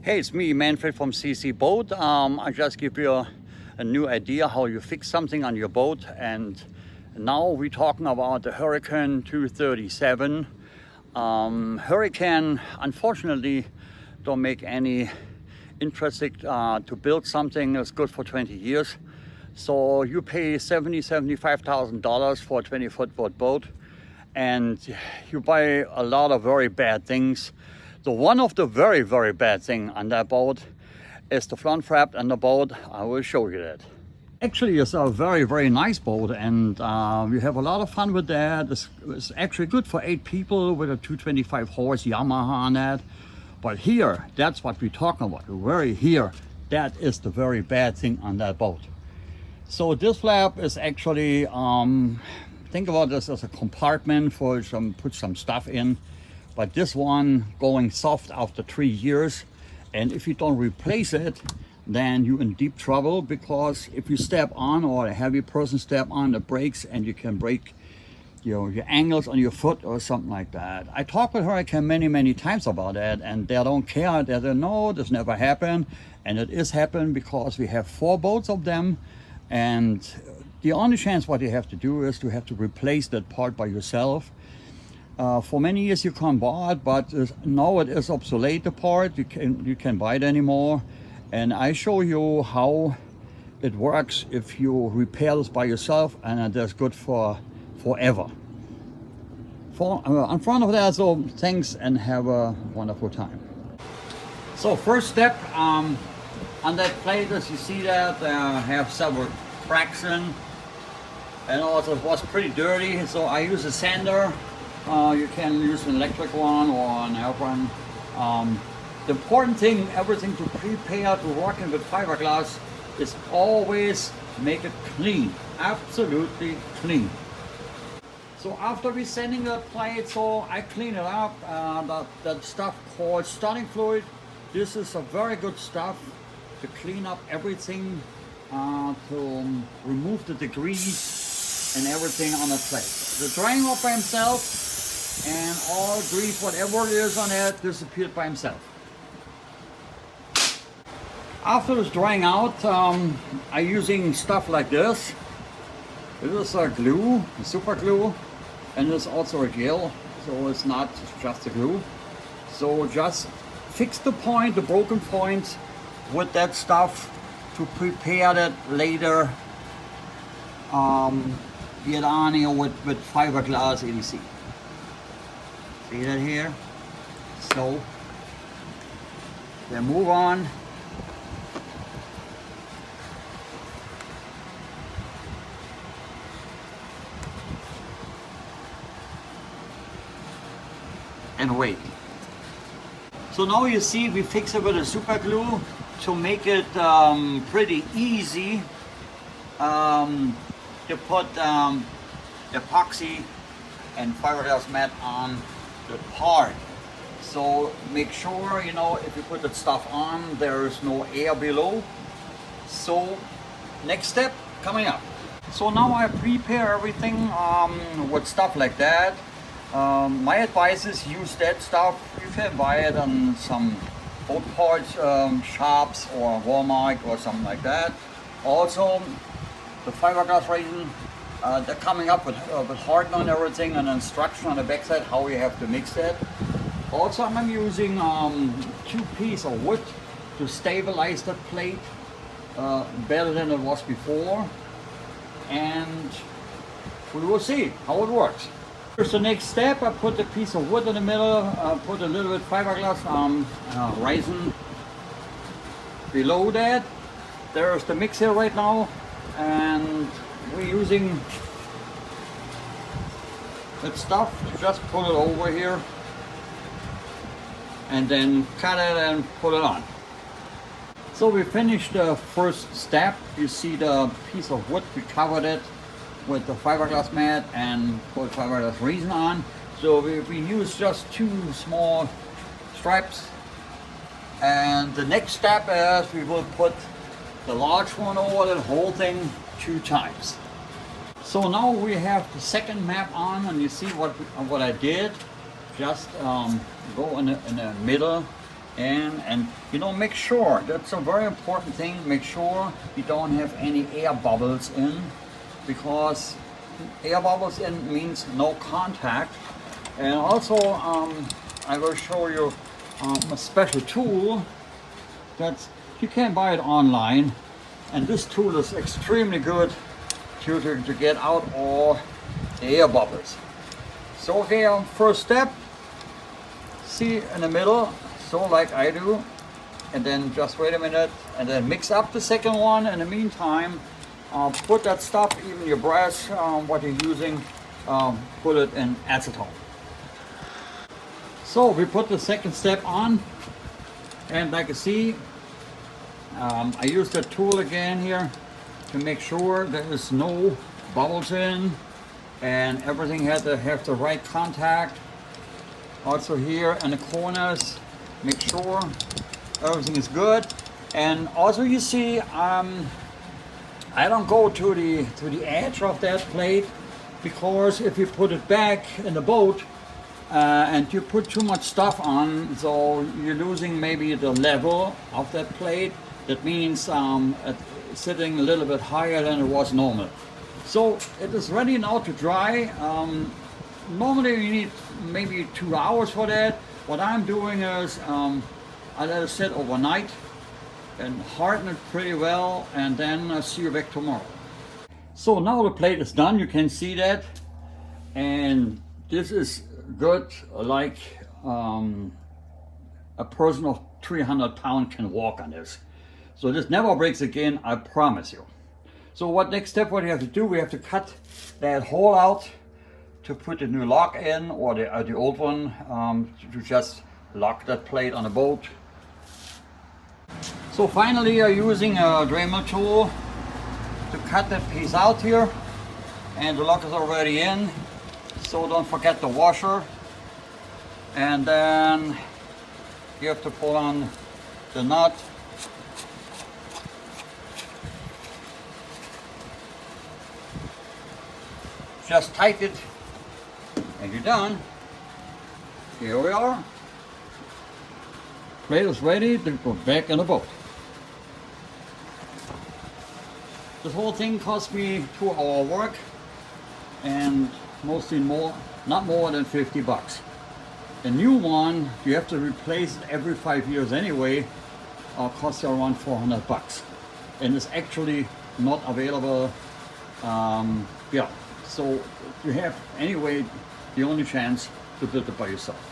Hey, it's me, Manfred from CC Boat. I just give you a new idea how you fix something on your boat. And now we're talking about the Hurricane 237. Hurricane, unfortunately, don't make any interesting to build something that's good for 20 years. So you pay $75,000 for a 20-foot boat, and you buy a lot of very bad things. So one of the very, very bad thing on that boat is the front flap on the boat. I will show you that. Actually, it's a very, very nice boat, and we have a lot of fun with that. It's actually good for 8 people with a 225 horse Yamaha on that. But here, that's what we're talking about. That is the very bad thing on that boat. So this flap is actually, think about this as a compartment for put some stuff in. But this one going soft after 3 years, and if you don't replace it, then you're in deep trouble, because if you step on, or a heavy person step on the brakes, and you can break your ankles on your foot or something like that. I talked with Hurricane many times about that, and they don't care. They say, no, this never happened. And it is happened because we have 4 boats of them, and the only chance what you have to do is to have to replace that part by yourself. For many years you can't buy it, but now it is obsolete, the part. You can buy it anymore. And I show you how it works if you repair this by yourself, and that's good for forever. In front of that, so thanks and have a wonderful time. So first step, on that plate, as you see that, have several cracks in. And also it was pretty dirty, so I use a sander. You can use an electric one or an air one. The important thing, everything to prepare to working with fiberglass, is always make it clean, absolutely clean. So after we sanding the plate, so I clean it up. That stuff called starting fluid. This is a very good stuff to clean up everything, to remove the degrease and everything on the plate. The drying up by himself, and all grease, whatever it is on it, disappeared by himself. After it's drying out, I'm using stuff like this. This is a glue, a super glue, and it's also a gel, so it's not just a glue. So just fix the point, the broken point, with that stuff to prepare that later. Get on here with fiberglass EDC. See that here? So then move on. And wait. So now you see we fix it with a super glue to make it pretty easy to put epoxy and fiberglass mat on the part. So make sure, if you put that stuff on, there is no air below. So next step coming up. So now I prepare everything with stuff like that. My advice is use that stuff. You can buy it on some boat parts shops or Walmart or something like that. Also, the fiberglass resin, they're coming up with hardener and everything, and instruction on the backside how you have to mix that. Also, I'm using 2 pieces of wood to stabilize that plate better than it was before, and we will see how it works. Here's the next step. I put the piece of wood in the middle, put a little bit fiberglass resin below that. There's the mix here right now, and we're using that stuff to just put it over here and then cut it and put it on. So we finished the first step. You see the piece of wood, we covered it with the fiberglass mat and put fiberglass resin on. So we use just 2 small stripes, and the next step is we will put the large one over the whole thing 2 times. So now we have the second map on, and you see what I did. Just go in the middle And you know, make sure, that's a very important thing, make sure you don't have any air bubbles in, because air bubbles in means no contact. And also I will show you a special tool that you can buy it online, and this tool is extremely good to get out all the air bubbles. So okay, first step, see in the middle, so like I do, and then just wait a minute and then mix up the second one. In the meantime, put that stuff, even your brush, what you're using, put it in acetone. So we put the second step on, and like you see, I use the tool again here to make sure there is no bubbles in, and everything had to have the right contact. Also here in the corners, make sure everything is good. And also you see, I don't go to the edge of that plate, because if you put it back in the boat and you put too much stuff on, so you're losing maybe the level of that plate. That means it's sitting a little bit higher than it was normal. So it is ready now to dry. Normally you need maybe 2 hours for that. What I'm doing is I let it sit overnight and harden it pretty well, and then I'll see you back tomorrow. So now the plate is done, you can see that, and this is good, like a person of 300 pounds can walk on this. So this never breaks again, I promise you. So what next step, what you have to do, we have to cut that hole out to put the new lock in, or the old one, to just lock that plate on the boat. So finally you're using a Dremel tool to cut that piece out here, and the lock is already in, so don't forget the washer. And then you have to pull on the nut. Just tighten it and you're done. Here we are. Plate is ready to go back in the boat. This whole thing cost me 2 hours work, and mostly not more than 50 bucks. The new one, you have to replace it every 5 years anyway, costs you around 400 bucks. And it's actually not available. Yeah, so you have anyway the only chance to build it by yourself.